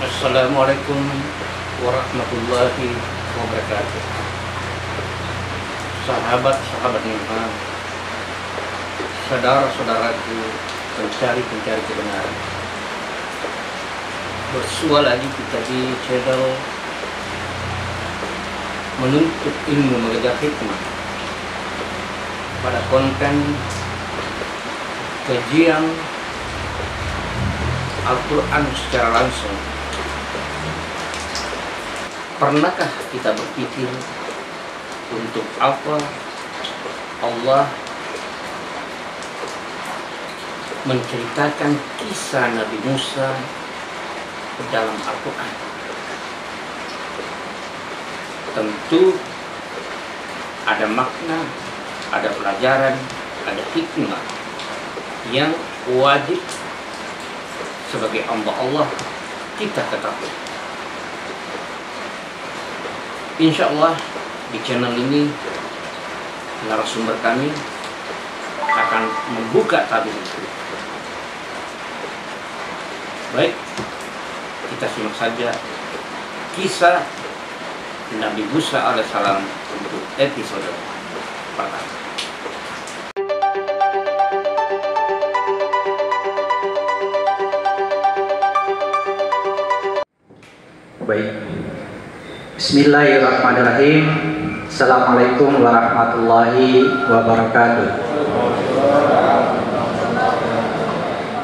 Assalamualaikum warahmatullahi wabarakatuh. Sahabat-sahabat Imam, saudara-saudaraku pencari kebenaran, bersua lagi kita di channel Menuntut Ilmu Mengejar Hikmah pada konten kajian Al-Quran secara langsung. Pernahkah kita berpikir untuk apa Allah menceritakan kisah Nabi Musa dalam Al-Quran? Tentu ada makna, ada pelajaran, ada hikmah yang wajib sebagai hamba Allah kita ketahui. Insya Allah di channel ini narasumber kami akan membuka tabir itu. Baik, kita simak saja kisah Nabi Musa alaihissalam untuk episode pertama. Baik. Bismillahirrahmanirrahim. Assalamualaikum warahmatullahi wabarakatuh.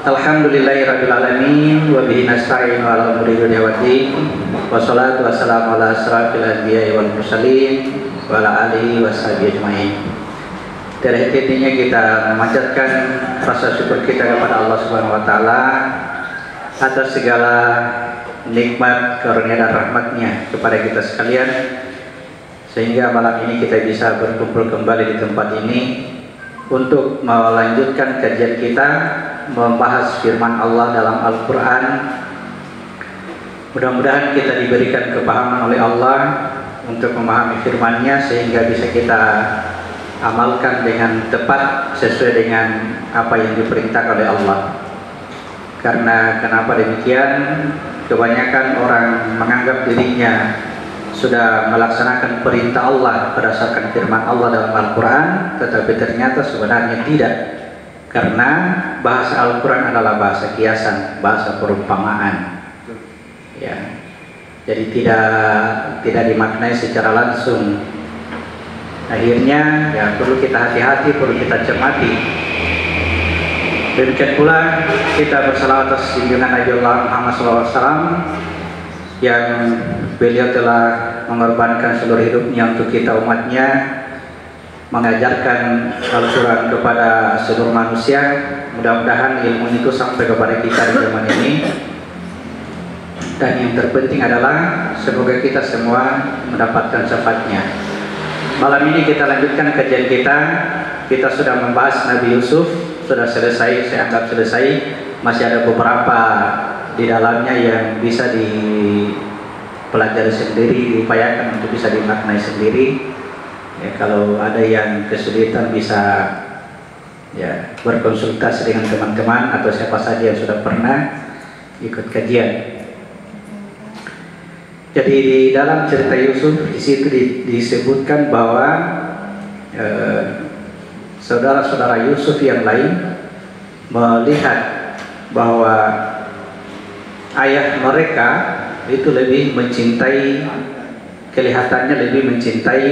Alhamdulillahirabbil alamin wa bihi nasta'inu ala umuri dunya waddin. Wassalatu wassalamu ala asyrafil anbiya'i wal mursalin wa ala alihi washabihi ajmain. Dari hatinya kita memanjatkan rasa syukur kita kepada Allah Subhanahu wa taala atas segala nikmat, karunia dan rahmatnya kepada kita sekalian, sehingga malam ini kita bisa berkumpul kembali di tempat ini untuk melanjutkan kajian kita membahas firman Allah dalam Al-Quran. Mudah-mudahan kita diberikan kepahaman oleh Allah untuk memahami firman-Nya sehingga bisa kita amalkan dengan tepat sesuai dengan apa yang diperintahkan oleh Allah. Karena kenapa demikian? Kebanyakan orang menganggap dirinya sudah melaksanakan perintah Allah berdasarkan firman Allah dalam Al-Quran, tetapi ternyata sebenarnya tidak, karena bahasa Al-Quran adalah bahasa kiasan, bahasa perumpamaan, ya. Jadi tidak dimaknai secara langsung. Akhirnya ya perlu kita hati-hati, perlu kita cermati. Demikian pula kita bersalawat atas junjungan Nabi Allah Muhammad SAW yang beliau telah mengorbankan seluruh hidupnya untuk kita umatnya, mengajarkan Al-Quran kepada seluruh manusia. Mudah-mudahan ilmu itu sampai kepada kita di zaman ini. Dan yang terpenting adalah semoga kita semua mendapatkan syafaatnya. Malam ini kita lanjutkan kajian kita. Kita sudah membahas Nabi Yusuf, sudah selesai, saya anggap selesai. Masih ada beberapa di dalamnya yang bisa dipelajari sendiri, diupayakan untuk bisa dimaknai sendiri. Ya, kalau ada yang kesulitan bisa ya berkonsultasi dengan teman-teman atau siapa saja yang sudah pernah ikut kajian. Jadi di dalam cerita Yusuf di situ disebutkan bahwa saudara-saudara Yusuf yang lain melihat bahwa ayah mereka itu lebih mencintai, kelihatannya lebih mencintai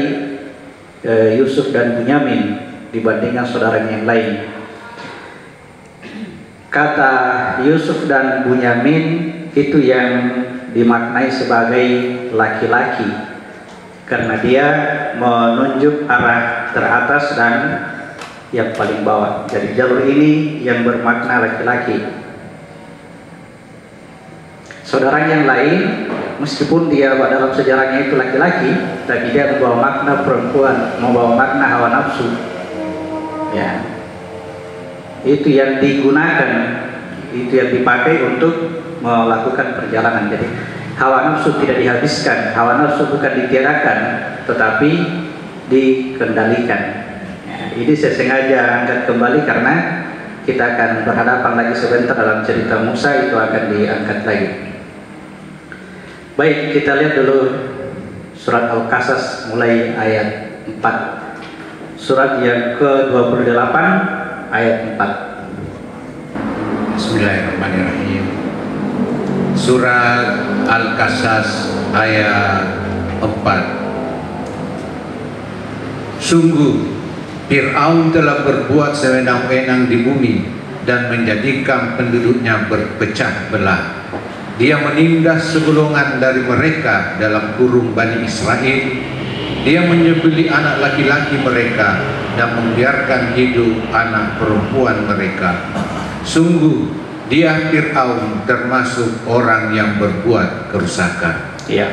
Yusuf dan Bunyamin dibandingkan saudaranya yang lain. Kata Yusuf dan Bunyamin itu yang dimaknai sebagai laki-laki karena dia menunjuk arah teratas dan yang paling bawah. Jadi jalur ini yang bermakna laki-laki. Saudara yang lain, meskipun dia dalam sejarahnya itu laki-laki, tapi dia membawa makna perempuan, membawa makna hawa nafsu. Ya, itu yang digunakan, itu yang dipakai untuk melakukan perjalanan. Jadi hawa nafsu tidak dihabiskan, hawa nafsu bukan ditiadakan, tetapi dikendalikan. Ini saya sengaja angkat kembali karena kita akan berhadapan lagi sebentar dalam cerita Musa, itu akan diangkat lagi. Baik, kita lihat dulu surat Al-Qasas mulai ayat 4. Surat yang ke-28 ayat 4. Bismillahirrahmanirrahim. Surat Al-Qasas ayat 4. Sungguh Fir'aun telah berbuat sewenang-wenang di bumi dan menjadikan penduduknya berpecah belah. Dia menindas segolongan dari mereka dalam kurung Bani Israel. Dia menyembelih anak laki-laki mereka dan membiarkan hidup anak perempuan mereka. Sungguh dia Fir'aun termasuk orang yang berbuat kerusakan. Ya.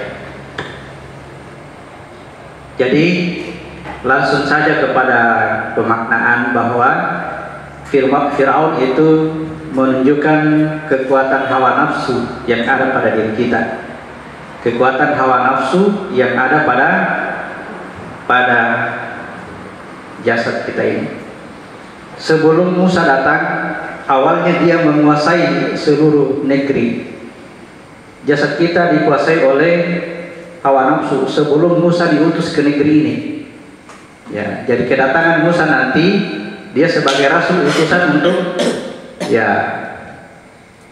Jadi langsung saja kepada pemaknaan bahwa Fir'aun itu menunjukkan kekuatan hawa nafsu yang ada pada diri kita, kekuatan hawa nafsu yang ada pada jasad kita ini. Sebelum Musa datang, awalnya dia menguasai seluruh negeri. Jasad kita dikuasai oleh hawa nafsu sebelum Musa diutus ke negeri ini. Ya, jadi kedatangan Musa nanti dia sebagai rasul utusan untuk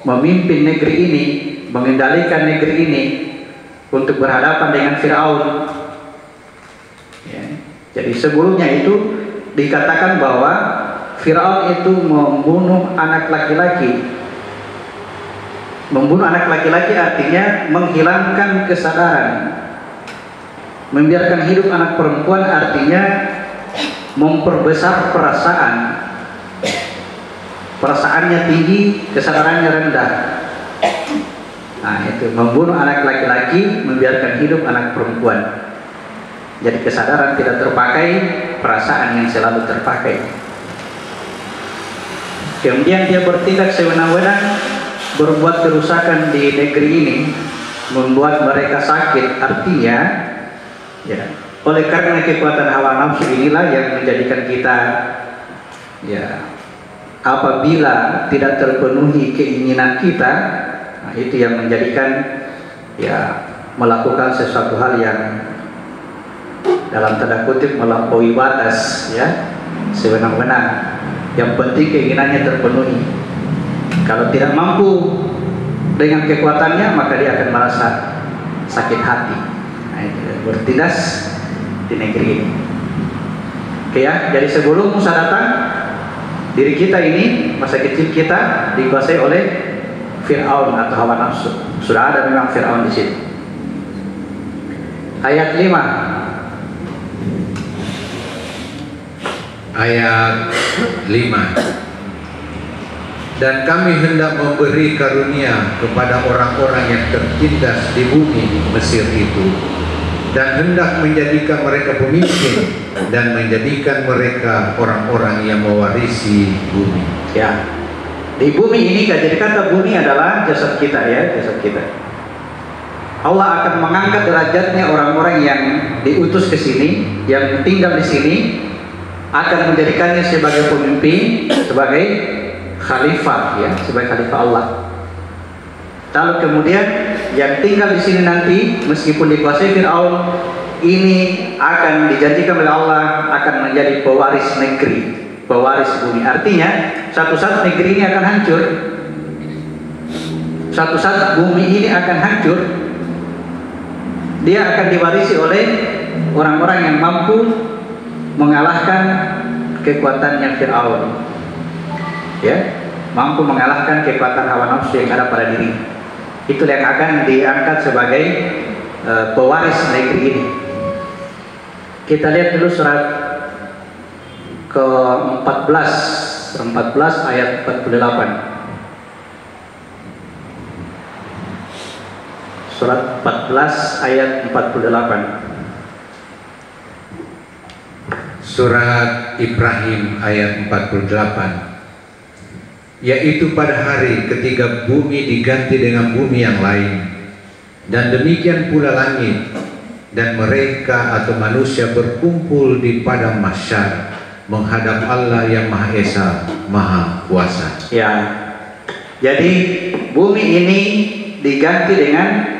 memimpin negeri ini, mengendalikan negeri ini untuk berhadapan dengan Fir'aun. Ya, jadi sebelumnya itu dikatakan bahwa Fir'aun itu membunuh anak laki-laki. Membunuh anak laki-laki artinya menghilangkan kesadaran. Membiarkan hidup anak perempuan artinya memperbesar perasaan. Perasaannya tinggi, kesadarannya rendah. Nah, itu membunuh anak laki-laki, membiarkan hidup anak perempuan. Jadi kesadaran tidak terpakai, perasaan yang selalu terpakai. Kemudian dia bertindak sewenang-wenang, berbuat kerusakan di negeri ini, membuat mereka sakit. Artinya, oleh karena kekuatan hawa nafsu inilah yang menjadikan kita, apabila tidak terpenuhi keinginan kita, nah itu yang menjadikan melakukan sesuatu hal yang dalam tanda kutip melampaui batas, sewenang-wenang. Yang penting keinginannya terpenuhi. Kalau tidak mampu dengan kekuatannya, maka dia akan merasa sakit hati. Nah, itu bertindas di negeri ini. Oke ya, jadi sebelum Musa datang, diri kita ini, masa kecil kita dikuasai oleh Fir'aun atau hawa nafsu. Sudah ada memang Fir'aun di sini. Ayat 5. Ayat 5. Dan kami hendak memberi karunia kepada orang-orang yang tertindas di bumi Mesir itu, dan hendak menjadikan mereka pemimpin dan menjadikan mereka orang-orang yang mewarisi bumi. Ya, di bumi ini, jadi kata bumi adalah jasad kita, jasad kita. Allah akan mengangkat derajatnya orang-orang yang diutus ke sini, yang tinggal di sini, akan menjadikannya sebagai pemimpin, sebagai khalifah, sebagai khalifah Allah. Lalu kemudian yang tinggal di sini nanti, meskipun dikuasai Fir'aun, ini akan dijanjikan oleh Allah akan menjadi pewaris negeri, pewaris bumi. Artinya suatu saat negeri ini akan hancur, suatu saat bumi ini akan hancur. Dia akan diwarisi oleh orang-orang yang mampu mengalahkan kekuatannya Fir'aun, mampu mengalahkan kekuatan hawa nafsu yang ada pada diri. Itulah yang akan diangkat sebagai pewaris negeri ini. Kita lihat dulu surat ke-14 ayat 48. Surat 14 ayat 48. Surat Ibrahim ayat 48. Yaitu pada hari ketika bumi diganti dengan bumi yang lain, dan demikian pula langit, dan mereka atau manusia berkumpul di padang mahsyar menghadap Allah yang Maha Esa, Maha Kuasa. Ya, jadi bumi ini diganti dengan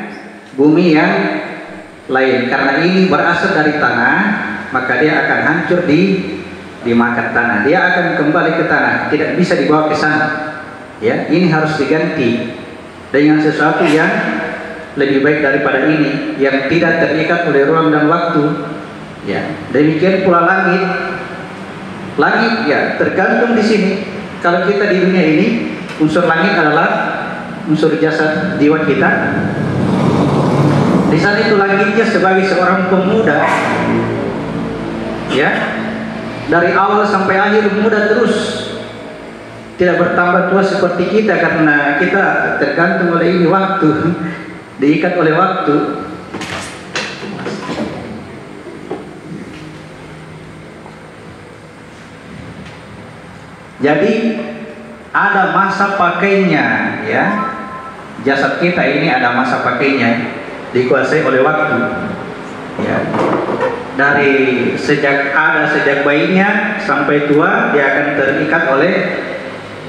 bumi yang lain. Karena ini berasal dari tanah, maka dia akan hancur dimakan tanah. Dia akan kembali ke tanah, tidak bisa dibawa ke sana. Ya, ini harus diganti dengan sesuatu yang lebih baik daripada ini, yang tidak terikat oleh ruang dan waktu. Ya, demikian pula langit. Langit ya tergantung di sini. Kalau kita di dunia ini, unsur langit adalah unsur jasad jiwa kita. Di sana itu langitnya sebagai seorang pemuda, ya, dari awal sampai akhir muda terus, tidak bertambah tua seperti kita, karena kita tergantung oleh ini waktu, diikat oleh waktu. Jadi ada masa pakainya, ya, jasad kita ini ada masa pakainya, dikuasai oleh waktu, ya. Dari sejak bayinya sampai tua, dia akan terikat oleh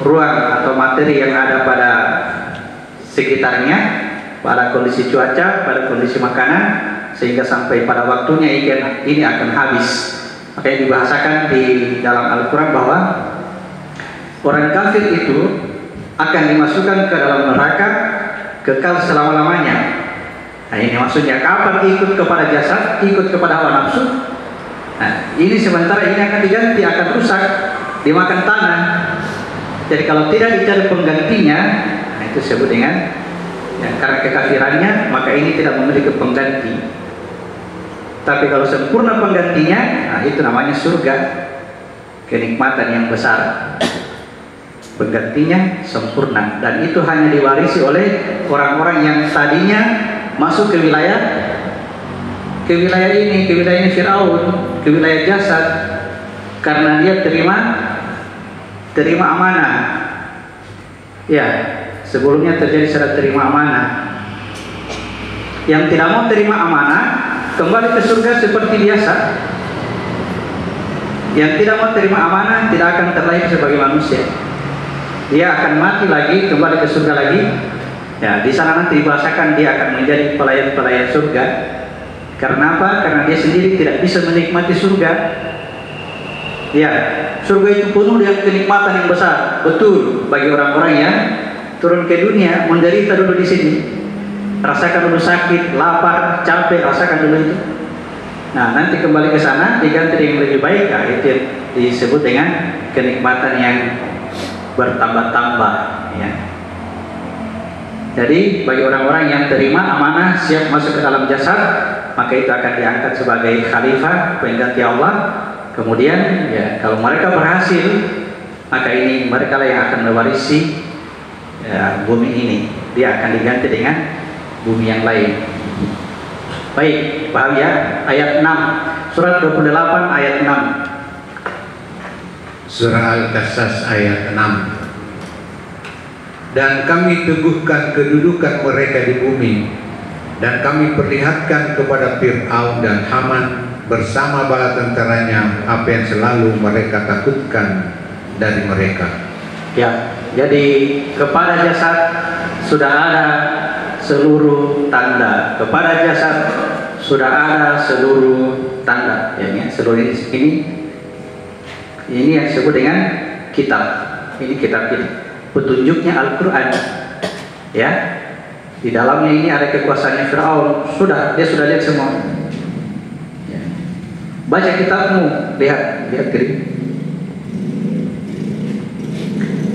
ruang atau materi yang ada pada sekitarnya, pada kondisi cuaca, pada kondisi makanan, sehingga sampai pada waktunya ini akan habis. Makanya dibahasakan di dalam Al-Quran bahwa orang kafir itu akan dimasukkan ke dalam neraka kekal selama-lamanya. Nah, ini maksudnya kapan ikut kepada jasad, ikut kepada hawa nafsu. Nah, ini sementara ini akan diganti, akan rusak, dimakan tanah. Jadi kalau tidak dicari penggantinya, nah itu disebut dengan ya, karena kekafirannya, maka ini tidak memiliki pengganti. Tapi kalau sempurna penggantinya, nah itu namanya surga, kenikmatan yang besar. Penggantinya sempurna, dan itu hanya diwarisi oleh orang-orang yang tadinya masuk ke wilayah ini, ke wilayah Firaun, ke wilayah jasad, karena dia terima amanah. Ya, sebelumnya terjadi syarat terima amanah. Yang tidak mau terima amanah kembali ke surga seperti biasa. Yang tidak mau terima amanah tidak akan terlahir sebagai manusia. Dia akan mati lagi, kembali ke surga lagi. Ya, di sana nanti dibahasakan dia akan menjadi pelayan-pelayan surga. Karena apa? Karena dia sendiri tidak bisa menikmati surga. Ya, surga itu penuh dengan kenikmatan yang besar. Betul, bagi orang-orang yang turun ke dunia, menderita dulu di sini. Rasakan dulu sakit, lapar, capek, rasakan dulu itu. Nah, nanti kembali ke sana diganti dengan lebih baik. Nah, itu disebut dengan kenikmatan yang bertambah-tambah, ya. Jadi bagi orang-orang yang terima amanah, siap masuk ke dalam jasad, maka itu akan diangkat sebagai khalifah, pengganti Allah. Kemudian ya, kalau mereka berhasil, maka ini mereka lah yang akan mewarisi ya, bumi ini. Dia akan diganti dengan bumi yang lain. Baik, paham ya? Ayat 6, surat 28 ayat 6. Surah Al-Qasas ayat 6. Dan kami teguhkan kedudukan mereka di bumi, dan kami perlihatkan kepada Fir'aun dan Haman bersama bala tentaranya apa yang selalu mereka takutkan dari mereka. Ya, jadi kepada jasad sudah ada seluruh tanda. Kepada jasad sudah ada seluruh tanda. Ya, seluruh ini yang disebut dengan kitab. Ini kitab ini. Petunjuknya Al-Quran. Ya, di dalamnya ini ada kekuasaannya Fir'aun. Dia sudah lihat semua. Ya. Baca kitabmu, lihat kiri.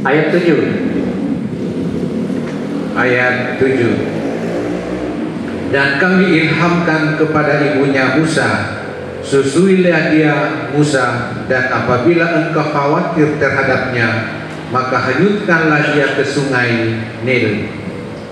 Ayat 7. Ayat 7. Dan kami ilhamkan kepada ibunya Musa, susuilah dia Musa, dan apabila engkau khawatir terhadapnya, maka hanyutkanlah dia ke sungai Nil.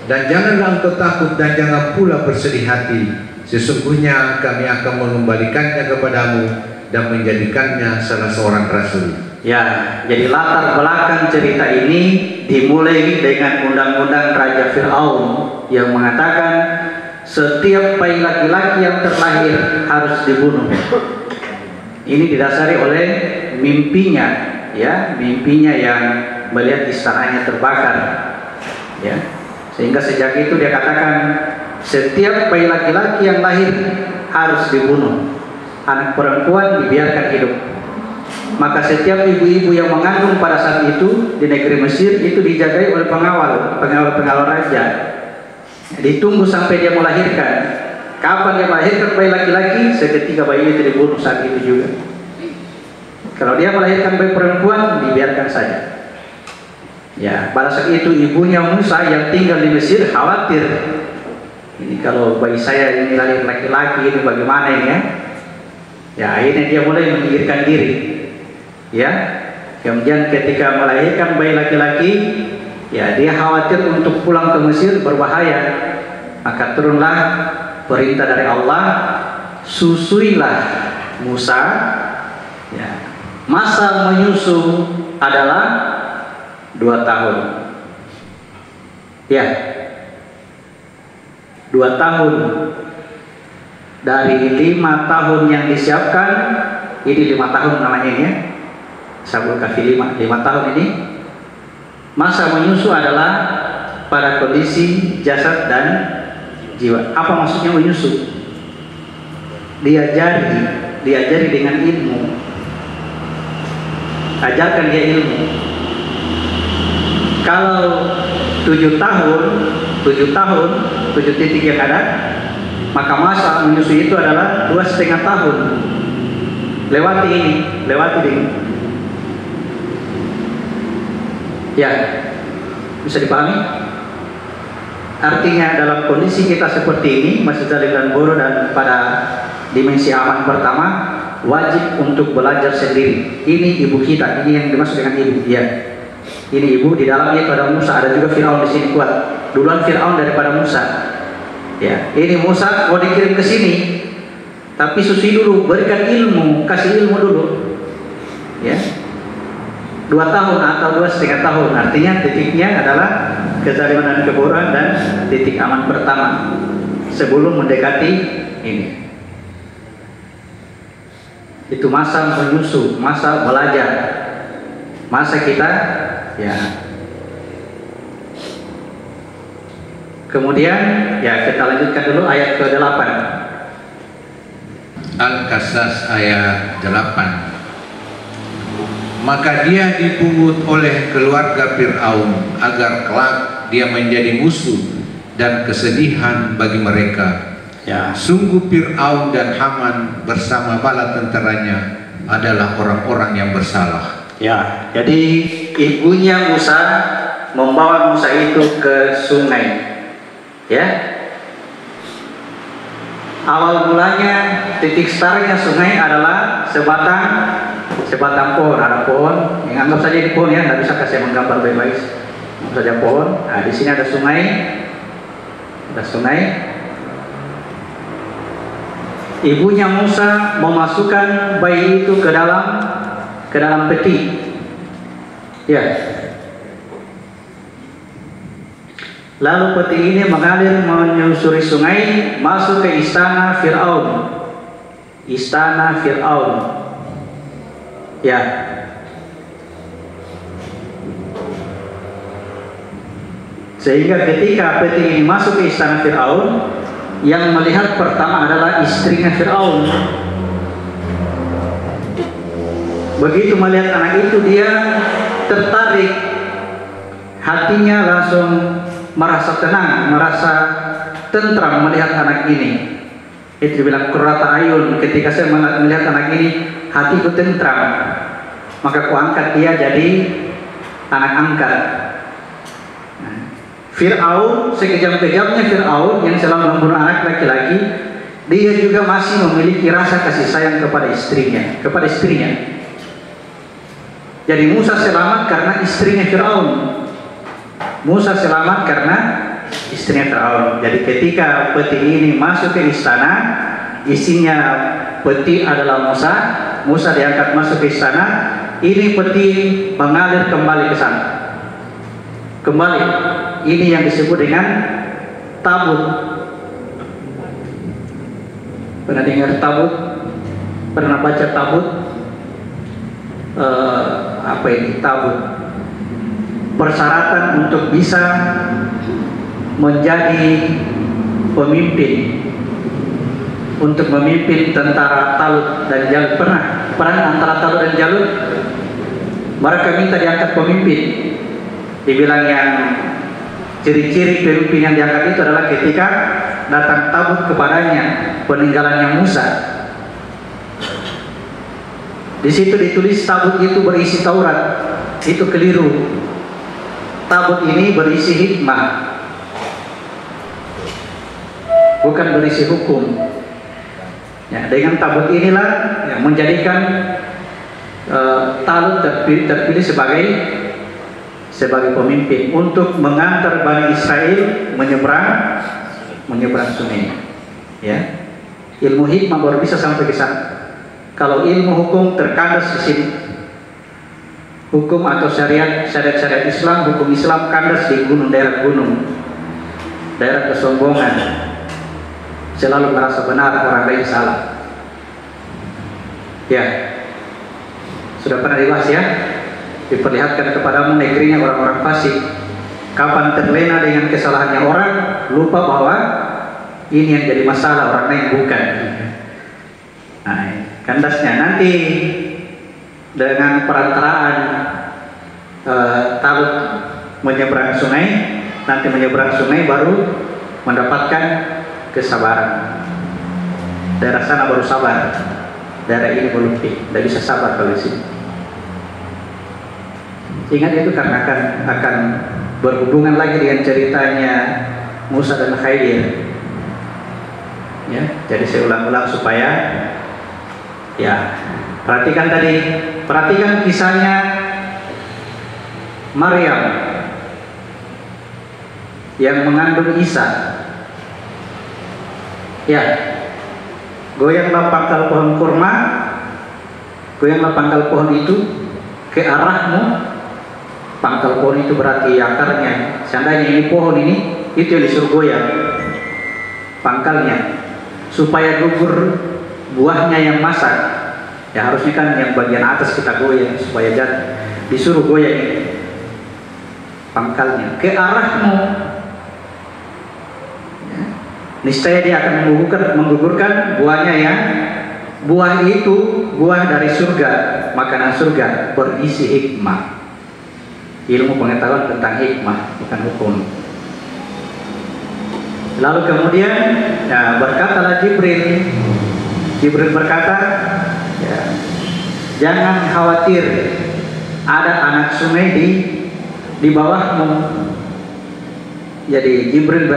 Dan janganlah engkau takut dan jangan pula bersedih hati. Sesungguhnya kami akan mengembalikannya kepadamu dan menjadikannya salah seorang rasul. Ya, jadi latar belakang cerita ini dimulai dengan undang-undang Raja Fir'aun yang mengatakan setiap bayi laki-laki yang terlahir harus dibunuh. Ini didasari oleh mimpinya, ya, mimpinya yang melihat istananya terbakar, ya. Sehingga sejak itu dia katakan setiap bayi laki-laki yang lahir harus dibunuh, anak perempuan dibiarkan hidup. Maka setiap ibu-ibu yang mengandung pada saat itu di negeri Mesir itu dijagai oleh pengawal raja. Ditunggu sampai dia melahirkan. Kapan dia melahirkan bayi laki-laki, seketika bayi itu dibunuh saat itu juga. Kalau dia melahirkan bayi perempuan, dibiarkan saja. Ya, pada saat itu ibunya Musa yang tinggal di Mesir khawatir. Ini kalau bayi saya ini lahir laki-laki, ini bagaimana ini ya? Ya, akhirnya dia mulai menyingkirkan diri. Ya, kemudian ketika melahirkan bayi laki-laki, ya dia khawatir untuk pulang ke Mesir berbahaya. Maka turunlah perintah dari Allah, susuilah Musa. Ya, masa menyusu adalah 2 tahun. Ya, 2 tahun. Dari 5 tahun yang disiapkan, ini 5 tahun namanya ini ya. Sabul kafi 5 tahun ini. Masa menyusu adalah pada kondisi jasad dan jiwa. Apa maksudnya menyusu? Diajari dengan ilmu. Ajarkan dia ilmu. Kalau 7 tahun, 7 titik yang ada, maka masa menyusui itu adalah 2,5 tahun. Lewati ini. Ya, bisa dipahami? Artinya dalam kondisi kita seperti ini, masih zalim dan bodoh dan pada dimensi aman pertama, wajib untuk belajar sendiri. Ini ibu kita, ini yang dimaksud dengan ibu. Ya, ini ibu, di dalamnya itu ada Musa, ada juga Firaun di sini kuat. Duluan Firaun daripada Musa. Ya, ini Musa mau dikirim ke sini, tapi susui dulu, berikan ilmu, kasih ilmu dulu. Ya, 2 tahun atau 2,5 tahun. Artinya titiknya adalah kezaliman dan kebodohan dan titik aman pertama sebelum mendekati ini. Itu masa menyusu, masa belajar, masa kita ya. Kemudian ya kita lanjutkan dulu ayat ke-8. Al-Qasas ayat 8. Maka dia dipungut oleh keluarga Fir'aun agar kelak dia menjadi musuh dan kesedihan bagi mereka. Ya. Sungguh Fir'aun dan Haman bersama bala tentaranya adalah orang-orang yang bersalah. Ya, jadi ibunya Musa membawa Musa itu ke sungai. Ya. Awal mulanya titik startnya sungai adalah sebatang pohon. Ada pohon, yang anggap saja di pohon ya, nggak bisa kasih menggambar baik-baik. Anggap saja pohon. Nah, di sini ada sungai. Ibunya Musa memasukkan bayi itu ke dalam peti. Ya. Lalu peti ini mengalir menyusuri sungai masuk ke istana Fir'aun. Ya. Sehingga ketika peti ini masuk ke istana Fir'aun, yang melihat pertama adalah istrinya Fir'aun. Begitu melihat anak itu, dia tertarik, hatinya langsung merasa tenang, merasa tentram melihat anak ini. Itu dibilang qurrata ayun. Ketika saya melihat anak ini, hatiku tentram, maka kuangkat dia jadi anak angkat. Fir'aun, sekejam-kejamnya Fir'aun yang selalu membunuh anak laki-laki, dia juga masih memiliki rasa kasih sayang kepada istrinya. Jadi Musa selamat karena istrinya Fir'aun. Jadi ketika peti ini masuk ke istana, isinya peti adalah Musa diangkat masuk ke istana. Ini peti mengalir kembali ke sana. Ini yang disebut dengan tabut. Pernah dengar tabut? Pernah baca tabut? Apa ini tabut? Persyaratan untuk bisa menjadi pemimpin untuk memimpin tentara Talut dan Jalut. Pernah perang antara Talut dan Jalut, mereka minta diangkat pemimpin. Dibilang yang ciri-ciri pemimpin yang diangkat itu adalah ketika datang tabut kepadanya peninggalannya Musa. Di situ ditulis tabut itu berisi Taurat. Itu keliru. Tabut ini berisi hikmah, bukan berisi hukum. Ya, dengan tabut inilah yang menjadikan Talut terpilih sebagai pemimpin untuk mengantar Bani Israel menyeberang sungai. Ya, ilmu hikmah baru bisa sampai ke sana. Kalau ilmu hukum terkandas di sini. Hukum atau syariat Islam, hukum Islam kandas di daerah gunung, daerah kesombongan, selalu merasa benar, orang lain salah. Ya, sudah pernah dibahas ya, diperlihatkan kepadamu negerinya orang-orang fasik. Kapan terlena dengan kesalahannya orang, lupa bahwa ini yang jadi masalah, orang lain bukan. Nah, kandasnya nanti dengan perantaraan Talut menyeberang sungai, nanti menyeberang sungai baru mendapatkan kesabaran. Daerah sana baru sabar, daerah ini belum, tidak bisa sabar kalau di sini. Ingat itu karena akan berhubungan lagi dengan ceritanya Musa dan Khidir. Ya, jadi saya ulang-ulang supaya ya, perhatikan kisahnya Maryam yang mengandung Isa. Ya, goyanglah pangkal pohon kurma, goyanglah pangkal pohon itu ke arahmu. Pangkal pohon itu berarti akarnya. Seandainya ini pohon ini, itu yang disuruh goyang pangkalnya supaya gugur buahnya yang masak. Ya harusnya kan yang bagian atas kita goyang supaya jatuh. Disuruh goyang ini pangkalnya ke arahmu. Ya. Niscaya dia akan menggugurkan buahnya yang buah itu buah dari surga, makanan surga berisi hikmah, ilmu pengetahuan tentang hikmah, bukan hukum. Lalu kemudian ya, berkatalah Jibril berkata, ya, jangan khawatir, ada anak sungai di bawahmu. Jadi Jibril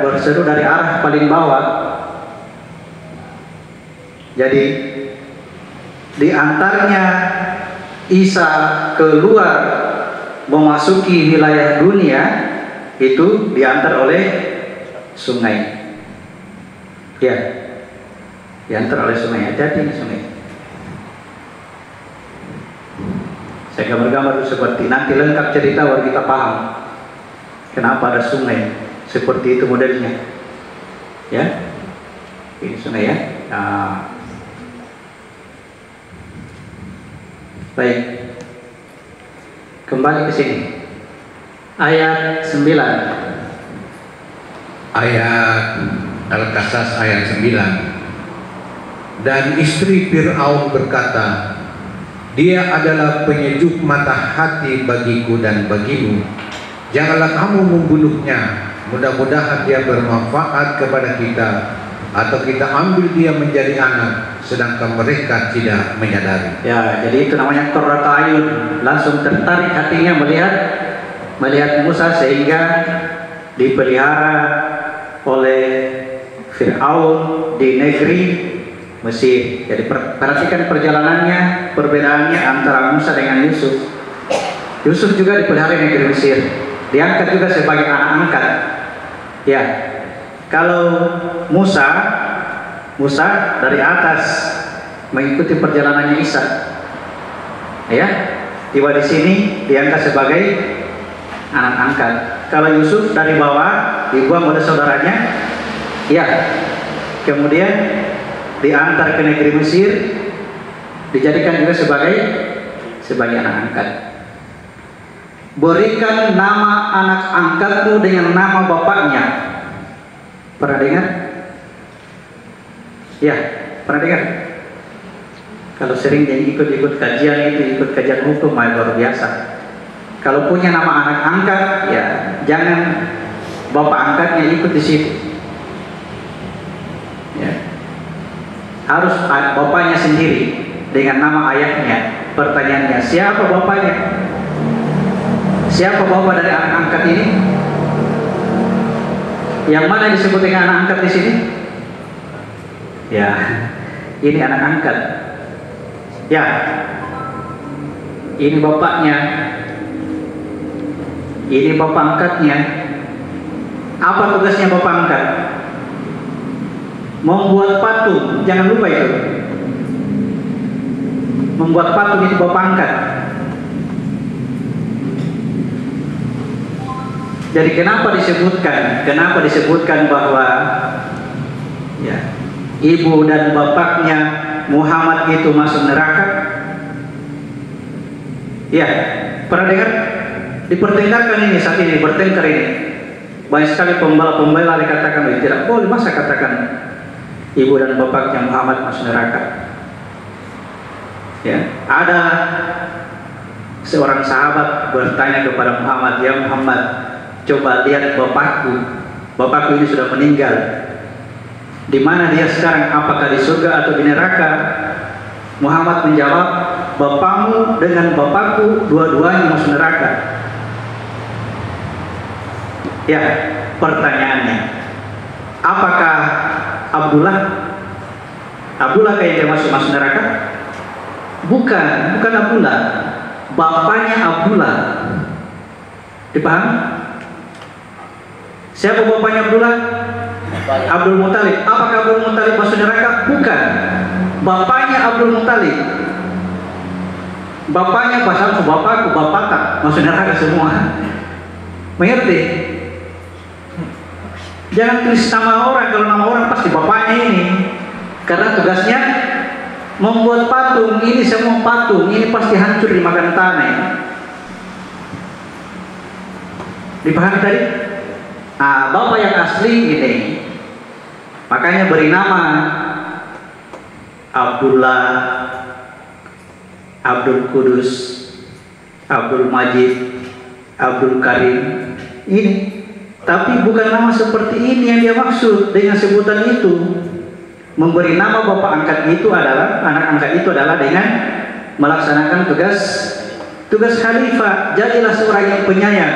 berseru dari arah paling bawah. Jadi diantarnya Isa keluar memasuki wilayah dunia itu diantar oleh sungai. Ya, diantar oleh sungai. Jadi sungai. Saya gambar-gambar seperti nanti lengkap cerita baru kita paham kenapa ada sungai seperti itu modelnya. Ya, ini sungai ya. Nah, baik, kembali ke sini. Ayat 9. Ayat Al-Qasas ayat 9. Dan istri Fir'aun berkata, dia adalah penyejuk mata hati bagiku dan bagimu. Janganlah kamu membunuhnya. Mudah-mudahan dia bermanfaat kepada kita, atau kita ambil dia menjadi anak, sedangkan mereka tidak menyadari. Ya, jadi itu namanya qurratu ayun. Langsung tertarik hatinya melihat Musa sehingga dipelihara oleh Fir'aun di negeri Mesir. Jadi perhatikan perjalanannya, perbedaannya antara Musa dengan Yusuf. Yusuf juga dipelihara di negeri Mesir, diangkat juga sebagai anak angkat. Ya, kalau Musa dari atas mengikuti perjalanannya Isa. Ya, tiba di sini diangkat sebagai anak angkat. Kalau Yusuf dari bawah dibuang oleh saudaranya. Ya, kemudian diantar ke negeri Mesir, dijadikan juga sebagai anak angkat. Berikan nama anak angkatmu dengan nama bapaknya. Pernah dengar? Ya, pernah dengar? Kalau sering dia ikut kajian itu, ikut kajian hukum, luar biasa. Kalau punya nama anak angkat, ya jangan bapak angkatnya ikut di situ. Ya. Harus bapaknya sendiri dengan nama ayahnya. Pertanyaannya, siapa bapaknya? Siapa bapak dari anak angkat ini? Yang mana disebut dengan anak angkat di sini? Ya, ini anak angkat. Ya, ini bapaknya. Ini bapak angkatnya. Apa tugasnya bapak angkat? Membuat patung, jangan lupa itu. Membuat patung itu bapak angkat. Jadi kenapa disebutkan bahwa ya, ibu dan bapaknya Muhammad itu masuk neraka? Ya, pernah dengar? Dipertengkarkan ini saat ini, bertengkar ini. Banyak sekali pembela dikatakan tidak boleh, masa katakan ibu dan bapaknya Muhammad masuk neraka. Ya, ada seorang sahabat bertanya kepada Muhammad, ya Muhammad, coba lihat bapakku ini sudah meninggal. Di mana dia sekarang? Apakah di surga atau di neraka? Muhammad menjawab, bapakmu dengan bapakku dua-duanya masuk neraka. Ya, pertanyaannya, apakah Abdullah kayak dia masuk neraka? Bukan Abdullah, bapaknya Abdullah. Dipahami? Siapa bapaknya Abdullah? Abdul Muthalib. Apakah Abdul Muthalib masuk neraka? Bukan, bapaknya Abdul Muthalib. Bapaknya pasal bapakku, bapak tak masuk neraka semua. Mengerti? Jangan tulis nama orang, kalau nama orang pasti bapaknya ini. Karena tugasnya membuat patung. Ini semua patung, ini pasti hancur dimakan tanah. Dipahami tadi? Nah, bapak yang asli ini, makanya beri nama Abdullah, Abdul Kudus, Abdul Majid, Abdul Karim. Ini. Tapi bukan nama seperti ini yang dia maksud dengan sebutan itu. Memberi nama bapak angkat itu adalah, anak angkat itu adalah dengan melaksanakan tugas khalifah. Jadilah seorang yang penyayang,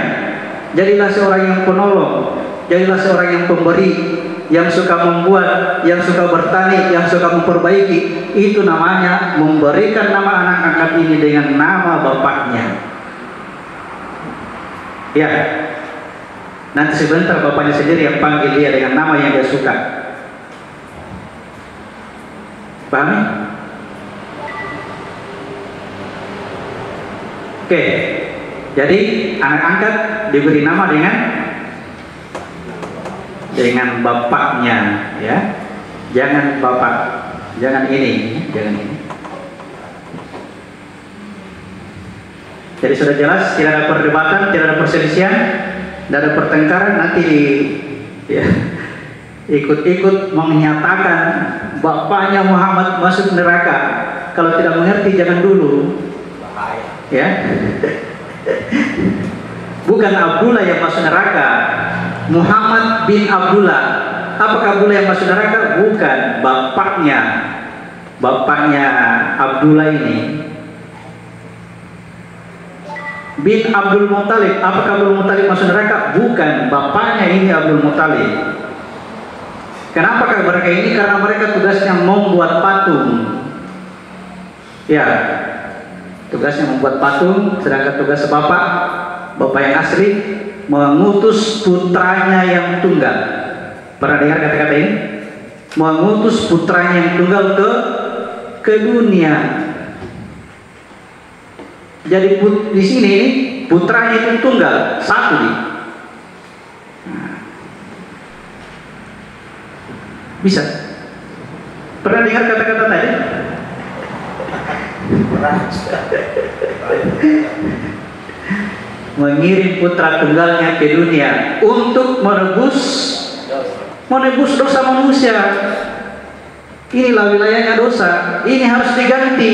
jadilah seorang yang penolong, jadilah seorang yang pemberi, yang suka membuat, yang suka bertani, yang suka memperbaiki. Itu namanya memberikan nama anak angkat ini dengan nama bapaknya. Ya. Nanti sebentar bapaknya sendiri yang panggil dia dengan nama yang dia suka. Pahami? Oke. Jadi anak angkat diberi nama dengan bapaknya, ya. Jangan bapak, jangan ini. Jadi sudah jelas, tidak ada perdebatan, tidak ada perselisihan. Tidak ada pertengkaran, nanti ya, ikut-ikut menyatakan bapaknya Muhammad masuk neraka. Kalau tidak mengerti jangan dulu. Ya. Bukan Abdullah yang masuk neraka, Muhammad bin Abdullah. Apakah Abdullah yang masuk neraka? Bukan, bapaknya Abdullah ini. Bin Abdul Muthalib. Apakah Abdul Muthalib masuk neraka? Bukan, bapaknya ini Abdul Muthalib. Kenapa mereka ini? Karena mereka tugasnya membuat patung. Ya, tugasnya membuat patung. Sedangkan tugas bapak yang asli mengutus putranya yang tunggal. Pernah dengar kata-kata ini? Mengutus putranya yang tunggal ke dunia. Jadi di sini putranya itu tunggal, satu nih. Bisa? Pernah dengar kata-kata tadi? Mengirim putra tunggalnya ke dunia untuk menebus menebus dosa manusia. Inilah wilayahnya dosa, ini harus diganti.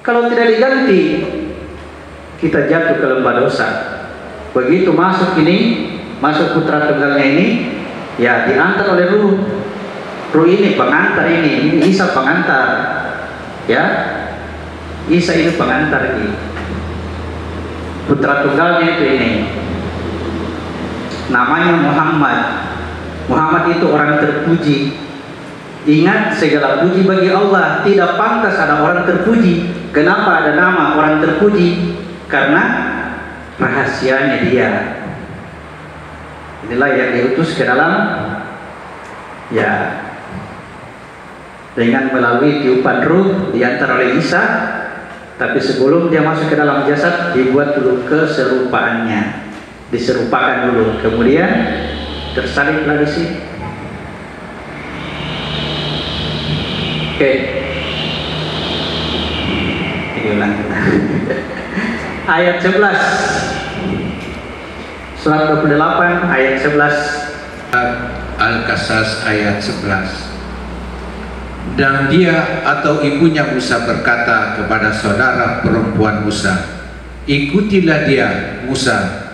Kalau tidak diganti, kita jatuh ke lembah dosa. Begitu masuk putra tunggalnya ini, ya diantar oleh ruh. Ruh ini pengantar ini Isa pengantar, ya. Isa ini pengantar ini. Putra tunggalnya itu ini. Namanya Muhammad. Muhammad itu orang terpuji. Ingat, segala puji bagi Allah. Tidak pantas ada orang terpuji. Kenapa ada nama orang terpuji? Karena rahasianya dia. Inilah yang diutus ke dalam, ya, dengan melalui tiupan ruh diantar oleh Isa. Tapi sebelum dia masuk ke dalam jasad, dibuat dulu keserupaannya, diserupakan dulu, kemudian tersaliblah di sini. Oke, ini ulang kita. Ayat 11, surat 28 ayat 11. Al-Qasas ayat 11. Dan dia atau ibunya Musa berkata kepada saudara perempuan Musa, ikutilah dia Musa.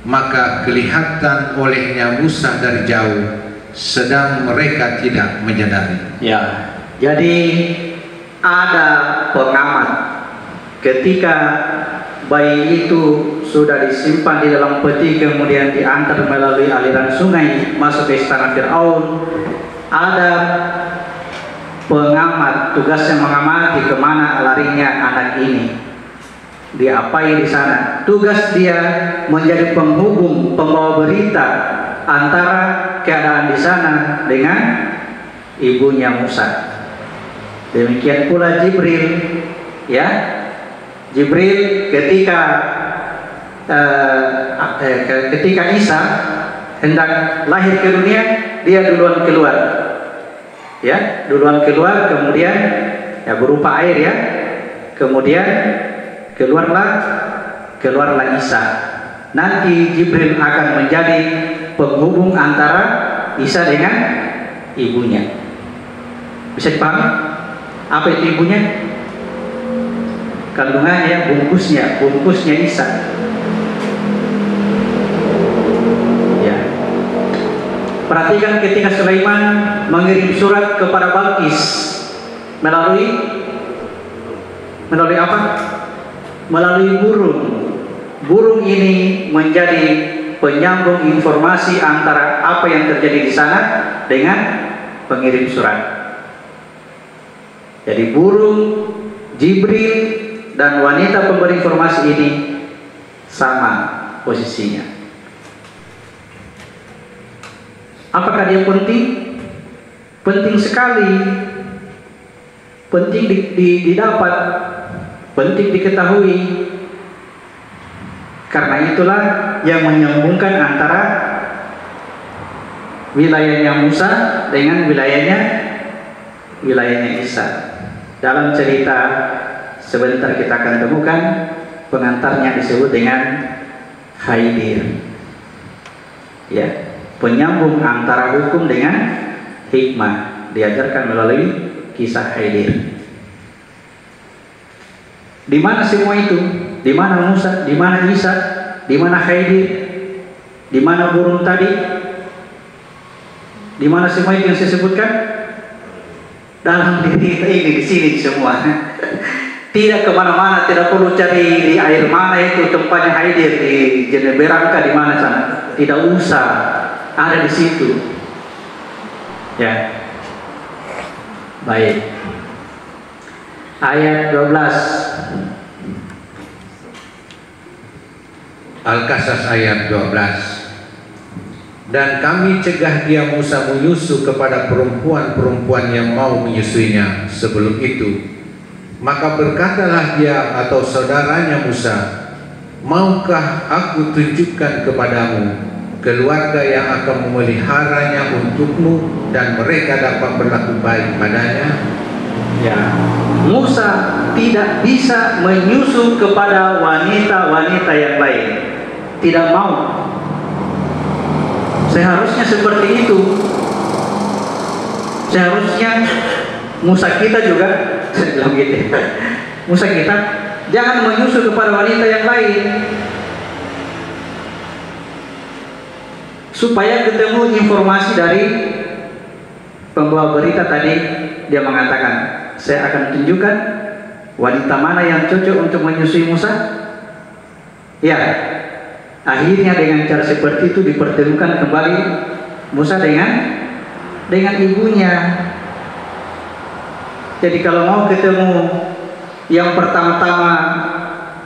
Maka kelihatan olehnya Musa dari jauh, sedang mereka tidak menyadari. Ya, jadi ada pengamat ketika bayi itu sudah disimpan di dalam peti, kemudian diantar melalui aliran sungai masuk ke istana Fir'aun. Ada pengamat, tugasnya mengamati kemana larinya anak ini, diapain di sana. Tugas dia menjadi penghubung, pembawa berita antara keadaan di sana dengan ibunya Musa. Demikian pula Jibril, ya. Jibril ketika Isa hendak lahir ke dunia, dia duluan keluar. Ya, duluan keluar, kemudian ya berupa air, ya. Kemudian keluarlah Isa. Nanti Jibril akan menjadi penghubung antara Isa dengan ibunya. Bisa dipahami? Apa itu ibunya? Kandungannya, bungkusnya Isa. Ya. Perhatikan ketika Sulaiman mengirim surat kepada Balqis melalui apa? Melalui burung. Burung ini menjadi penyambung informasi antara apa yang terjadi di sana dengan pengirim surat. Jadi burung, Jibril, dan wanita pemberi informasi ini sama posisinya. Apakah dia penting? Penting sekali. Penting didapat, penting diketahui. Karena itulah yang menyambungkan antara wilayahnya Musa dengan wilayahnya Isa. Dalam cerita sebentar kita akan temukan pengantarnya disebut dengan Khaidir. Ya, penyambung antara hukum dengan hikmah diajarkan melalui kisah Khaidir. Di mana semua itu? Di mana Musa? Di mana Isa? Di mana Khaidir? Di mana burung tadi? Di mana semua itu yang saya sebutkan? Dalam diri ini, di sini semua. Tidak kemana-mana, tidak perlu cari di air mana itu tempatnya Khaidir, di Jeneberangka di mana sana. Tidak usah, ada di situ. Ya, baik. Ayat 12. Al-Qasas ayat 12. Dan kami cegah dia Musa menyusu kepada perempuan-perempuan yang mau menyusuinya sebelum itu. Maka berkatalah dia atau saudaranya Musa, maukah aku tunjukkan kepadamu keluarga yang akan memeliharanya untukmu dan mereka dapat berlaku baik padanya? Ya, Musa tidak bisa menyusu kepada wanita-wanita yang lain. Tidak mau. Seharusnya seperti itu. Seharusnya Musa kita juga, saya bilang gitu ya, Musa kita jangan menyusul kepada wanita yang lain, supaya ketemu informasi dari pembawa berita tadi. Dia mengatakan, saya akan tunjukkan wanita mana yang cocok untuk menyusui Musa. Ya, akhirnya dengan cara seperti itu dipertemukan kembali Musa dengan ibunya. Jadi kalau mau ketemu yang pertama-tama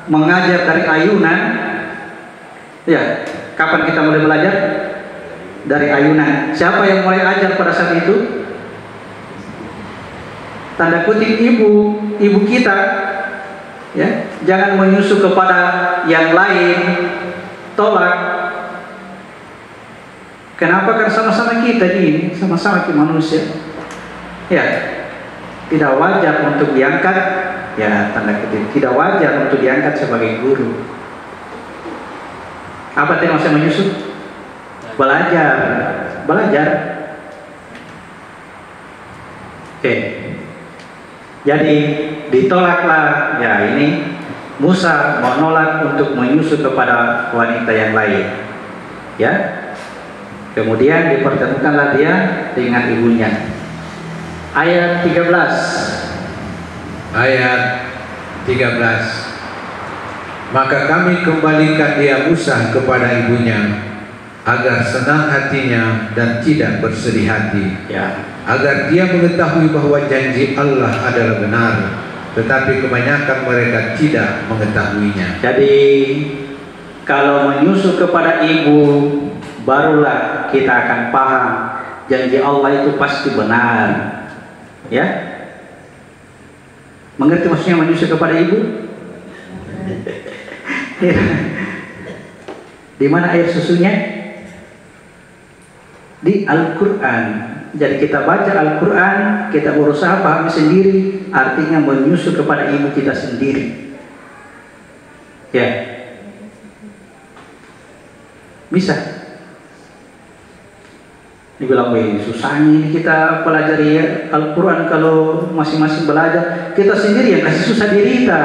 mengajar dari ayunan, ya, kapan kita mulai belajar? Dari ayunan. Siapa yang mulai ajar pada saat itu? Tanda kutip ibu kita. Ya, jangan menyusul kepada yang lain, tolak. Kenapa? Kan sama-sama kita ini, sama-sama kita manusia. Ya, tidak wajar untuk diangkat, ya tanda kutip, tidak wajar untuk diangkat sebagai guru. Apa yang maksudnya menyusul? Belajar. Oke. Jadi ditolaklah. Ya, ini Musa menolak untuk menyusul kepada wanita yang lain. Ya. Kemudian dipertemukanlah dia dengan ibunya. Ayat 13. Ayat 13. Maka kami kembalikan dia Musa kepada ibunya, agar senang hatinya dan tidak bersedih hati, Ya. agar dia mengetahui bahwa janji Allah adalah benar, tetapi kebanyakan mereka tidak mengetahuinya. Jadi kalau menyusul kepada ibu, barulah kita akan paham janji Allah itu pasti benar. Ya, mengerti maksudnya menyusul kepada ibu? Di mana air susunya? Di Al-Quran. Jadi kita baca Al-Quran, kita berusaha pahami sendiri, artinya menyusul kepada ibu kita sendiri. Ya, bisa. Dibilang, susahnya ini kita pelajari Al-Quran kalau masing-masing belajar. Kita sendiri yang kasih susah diri kita.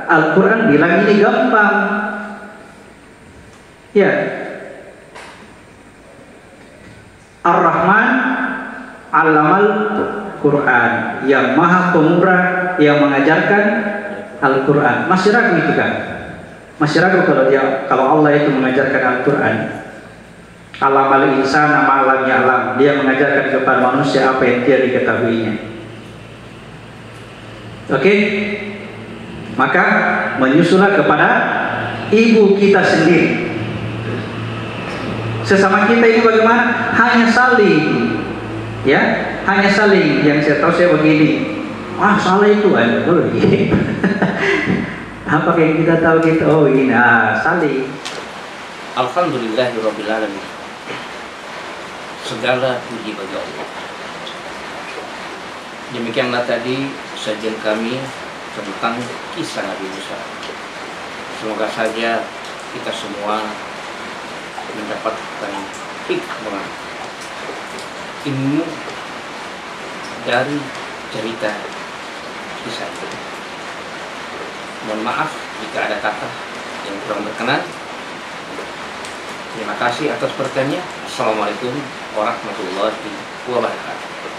Al-Quran bilang ini gampang. Ya. Ar-Rahman Allamal Quran, yang maha pemurah yang mengajarkan Al-Quran. Masih ragu itu kan? Masih ragu kalau Allah itu mengajarkan Al-Quran. Allamal insana ma lam ya'lam, dia mengajarkan kepada manusia apa yang tidak diketahuinya. Oke? Maka menyusullah kepada ibu kita sendiri. Sesama kita ini bagaimana? Hanya saling, ya, hanya saling. Yang saya tahu saya begini, salah itu kan, apa yang kita tahu kita, ini, saling. Alhamdulillahirabbil alamin. Segala puji bagi Allah. Demikianlah tadi sajian kami tentang kisah Nabi Musa. Semoga saja kita semua mendapatkan hikmah, ilmu dari cerita kisah itu. Mohon maaf jika ada kata yang kurang berkenan. Terima kasih atas perhatiannya. Assalamualaikum warahmatullahi wabarakatuh.